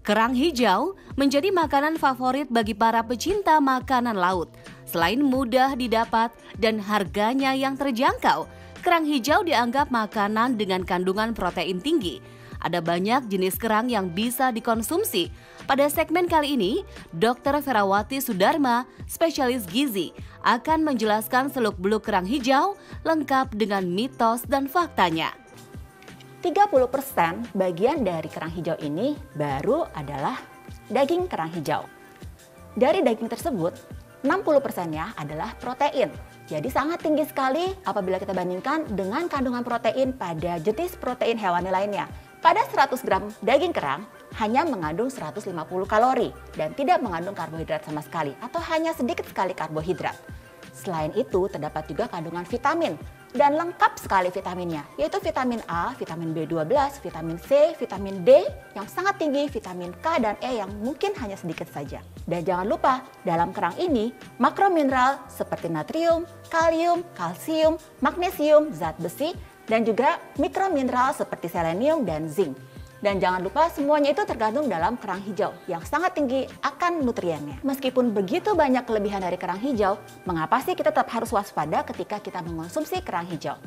Kerang hijau menjadi makanan favorit bagi para pecinta makanan laut. Selain mudah didapat dan harganya yang terjangkau, kerang hijau dianggap makanan dengan kandungan protein tinggi. Ada banyak jenis kerang yang bisa dikonsumsi. Pada segmen kali ini, Dr. Ferawati Sudarma, spesialis gizi, akan menjelaskan seluk-beluk kerang hijau lengkap dengan mitos dan faktanya. 30% bagian dari kerang hijau ini baru adalah daging kerang hijau. Dari daging tersebut, 60%-nya adalah protein. Jadi sangat tinggi sekali apabila kita bandingkan dengan kandungan protein pada jenis protein hewani lainnya. Pada 100 gram daging kerang hanya mengandung 150 kalori dan tidak mengandung karbohidrat sama sekali atau hanya sedikit sekali karbohidrat. Selain itu terdapat juga kandungan vitamin dan lengkap sekali vitaminnya, yaitu vitamin A, vitamin B12, vitamin C, vitamin D yang sangat tinggi, vitamin K dan E yang mungkin hanya sedikit saja. Dan jangan lupa, dalam kerang ini makromineral seperti natrium, kalium, kalsium, magnesium, zat besi, dan juga mikromineral seperti selenium dan zinc. Dan jangan lupa semuanya itu tergantung dalam kerang hijau yang sangat tinggi akan nutriennya. Meskipun begitu banyak kelebihan dari kerang hijau, mengapa sih kita tetap harus waspada ketika kita mengonsumsi kerang hijau?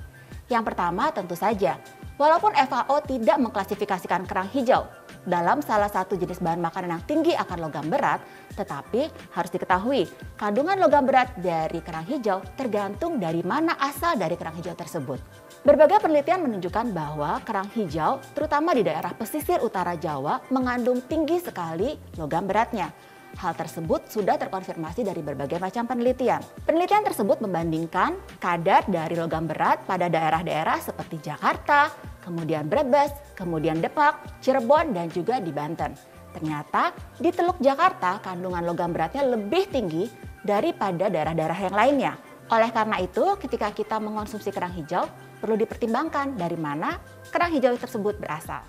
Yang pertama tentu saja, walaupun FAO tidak mengklasifikasikan kerang hijau dalam salah satu jenis bahan makanan yang tinggi akan logam berat, tetapi harus diketahui kandungan logam berat dari kerang hijau tergantung dari mana asal dari kerang hijau tersebut. Berbagai penelitian menunjukkan bahwa kerang hijau, terutama di daerah pesisir utara Jawa, mengandung tinggi sekali logam beratnya. Hal tersebut sudah terkonfirmasi dari berbagai macam penelitian. Penelitian tersebut membandingkan kadar dari logam berat pada daerah-daerah seperti Jakarta, kemudian Brebes, kemudian Demak, Cirebon, dan juga di Banten. Ternyata di Teluk Jakarta kandungan logam beratnya lebih tinggi daripada daerah-daerah yang lainnya. Oleh karena itu, ketika kita mengonsumsi kerang hijau, perlu dipertimbangkan dari mana kerang hijau tersebut berasal.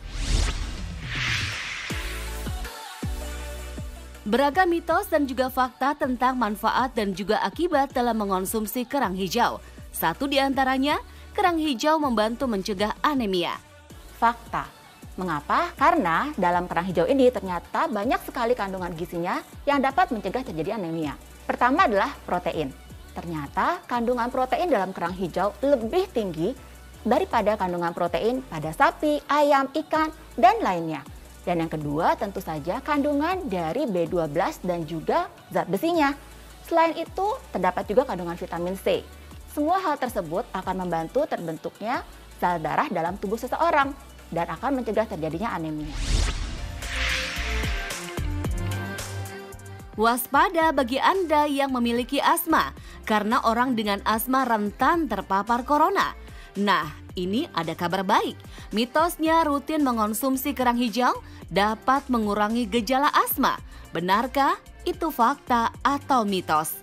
Beragam mitos dan juga fakta tentang manfaat dan juga akibat dalam mengonsumsi kerang hijau. Satu di antaranya, kerang hijau membantu mencegah anemia. Fakta. Mengapa? Karena dalam kerang hijau ini ternyata banyak sekali kandungan gizinya yang dapat mencegah terjadi anemia. Pertama adalah protein. Ternyata kandungan protein dalam kerang hijau lebih tinggi daripada kandungan protein pada sapi, ayam, ikan, dan lainnya. Dan yang kedua tentu saja kandungan dari B12 dan juga zat besinya. Selain itu terdapat juga kandungan vitamin C. Semua hal tersebut akan membantu terbentuknya sel darah dalam tubuh seseorang dan akan mencegah terjadinya anemia. Waspada bagi Anda yang memiliki asma, karena orang dengan asma rentan terpapar corona. Nah, ini ada kabar baik. Mitosnya rutin mengonsumsi kerang hijau dapat mengurangi gejala asma. Benarkah itu fakta atau mitos?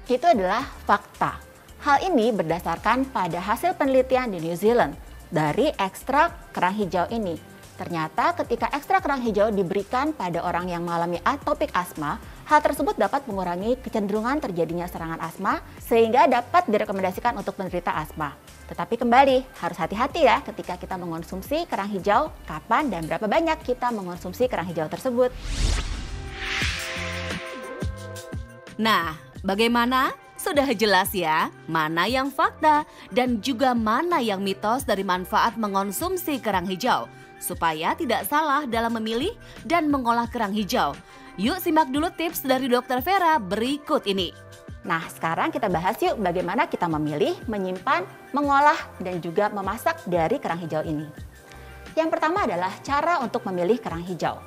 Itu adalah fakta. Hal ini berdasarkan pada hasil penelitian di New Zealand dari ekstrak kerang hijau ini. Ternyata ketika ekstrak kerang hijau diberikan pada orang yang mengalami atopik asma, hal tersebut dapat mengurangi kecenderungan terjadinya serangan asma sehingga dapat direkomendasikan untuk penderita asma. Tetapi kembali, harus hati-hati ya ketika kita mengonsumsi kerang hijau, kapan dan berapa banyak kita mengonsumsi kerang hijau tersebut. Nah, bagaimana? Sudah jelas ya, mana yang fakta dan juga mana yang mitos dari manfaat mengonsumsi kerang hijau. Supaya tidak salah dalam memilih dan mengolah kerang hijau. Yuk simak dulu tips dari Dr. Vera berikut ini. Nah, sekarang kita bahas yuk bagaimana kita memilih, menyimpan, mengolah, dan juga memasak dari kerang hijau ini. Yang pertama adalah cara untuk memilih kerang hijau.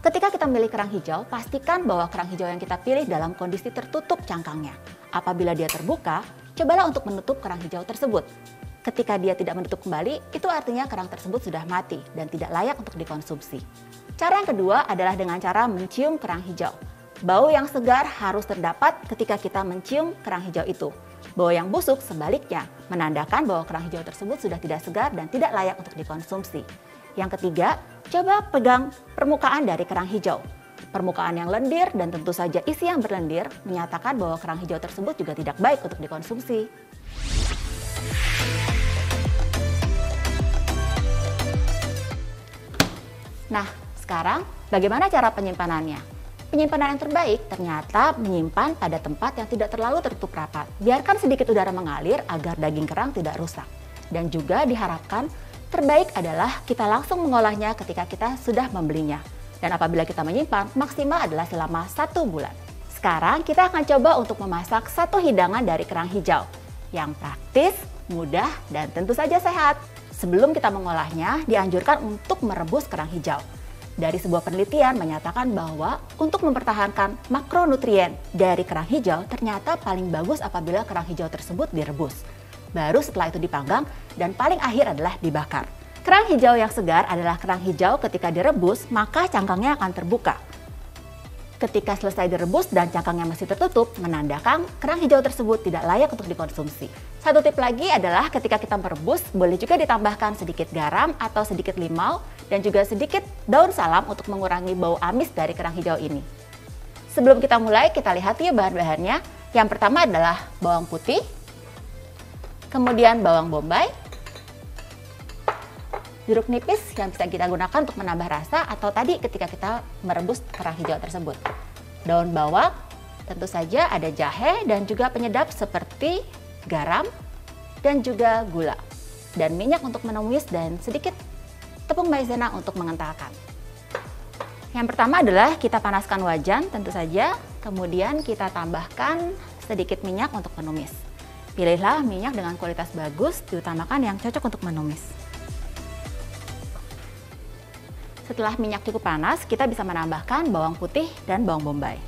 Ketika kita memilih kerang hijau, pastikan bahwa kerang hijau yang kita pilih dalam kondisi tertutup cangkangnya. Apabila dia terbuka, cobalah untuk menutup kerang hijau tersebut. Ketika dia tidak menutup kembali, itu artinya kerang tersebut sudah mati dan tidak layak untuk dikonsumsi. Cara yang kedua adalah dengan cara mencium kerang hijau. Bau yang segar harus terdapat ketika kita mencium kerang hijau itu. Bau yang busuk sebaliknya, menandakan bahwa kerang hijau tersebut sudah tidak segar dan tidak layak untuk dikonsumsi. Yang ketiga, coba pegang permukaan dari kerang hijau. Permukaan yang lendir dan tentu saja isi yang berlendir menyatakan bahwa kerang hijau tersebut juga tidak baik untuk dikonsumsi. Nah, Sekarang, bagaimana cara penyimpanannya? Penyimpanan yang terbaik ternyata menyimpan pada tempat yang tidak terlalu tertutup rapat. Biarkan sedikit udara mengalir agar daging kerang tidak rusak. Dan juga diharapkan terbaik adalah kita langsung mengolahnya ketika kita sudah membelinya. Dan apabila kita menyimpan, maksimal adalah selama 1 bulan. Sekarang kita akan coba untuk memasak satu hidangan dari kerang hijau yang praktis, mudah, dan tentu saja sehat. Sebelum kita mengolahnya, dianjurkan untuk merebus kerang hijau. Dari sebuah penelitian menyatakan bahwa untuk mempertahankan makronutrien dari kerang hijau ternyata paling bagus apabila kerang hijau tersebut direbus. Baru setelah itu dipanggang dan paling akhir adalah dibakar. Kerang hijau yang segar adalah kerang hijau ketika direbus maka cangkangnya akan terbuka. Ketika selesai direbus dan cangkangnya masih tertutup, menandakan kerang hijau tersebut tidak layak untuk dikonsumsi. Satu tip lagi adalah ketika kita merebus, boleh juga ditambahkan sedikit garam atau sedikit limau dan juga sedikit daun salam untuk mengurangi bau amis dari kerang hijau ini. Sebelum kita mulai, kita lihat ya bahan-bahannya. Yang pertama adalah bawang putih, kemudian bawang bombay, jeruk nipis yang bisa kita gunakan untuk menambah rasa atau tadi ketika kita merebus kerang hijau tersebut. Daun bawang, tentu saja ada jahe dan juga penyedap seperti garam dan juga gula. Dan minyak untuk menumis dan sedikit tepung maizena untuk mengentalkan. Yang pertama adalah kita panaskan wajan tentu saja, kemudian kita tambahkan sedikit minyak untuk menumis. Pilihlah minyak dengan kualitas bagus, diutamakan yang cocok untuk menumis. Setelah minyak cukup panas, kita bisa menambahkan bawang putih dan bawang bombay.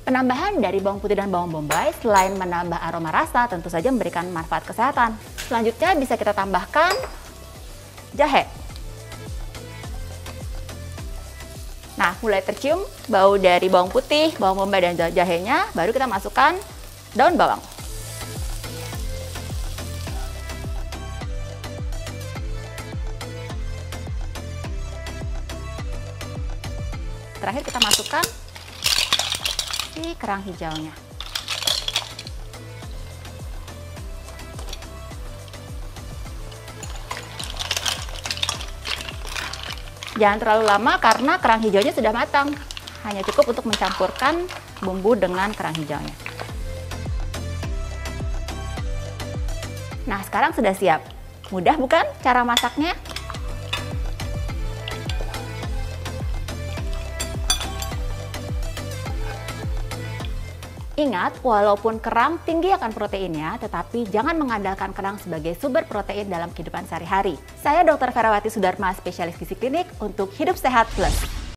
Penambahan dari bawang putih dan bawang bombay selain menambah aroma rasa, tentu saja memberikan manfaat kesehatan. Selanjutnya bisa kita tambahkan jahe. Nah, mulai tercium bau dari bawang putih, bawang bombay dan jahenya, baru kita masukkan daun bawang. Terakhir kita masukkan si kerang hijaunya. Jangan terlalu lama karena kerang hijaunya sudah matang. Hanya cukup untuk mencampurkan bumbu dengan kerang hijaunya. Nah, sekarang sudah siap. Mudah bukan cara masaknya? Ingat, walaupun kerang tinggi akan proteinnya, tetapi jangan mengandalkan kerang sebagai sumber protein dalam kehidupan sehari-hari. Saya Dr. Ferawati Sudarma, spesialis gizi klinik untuk Hidup Sehat Plus.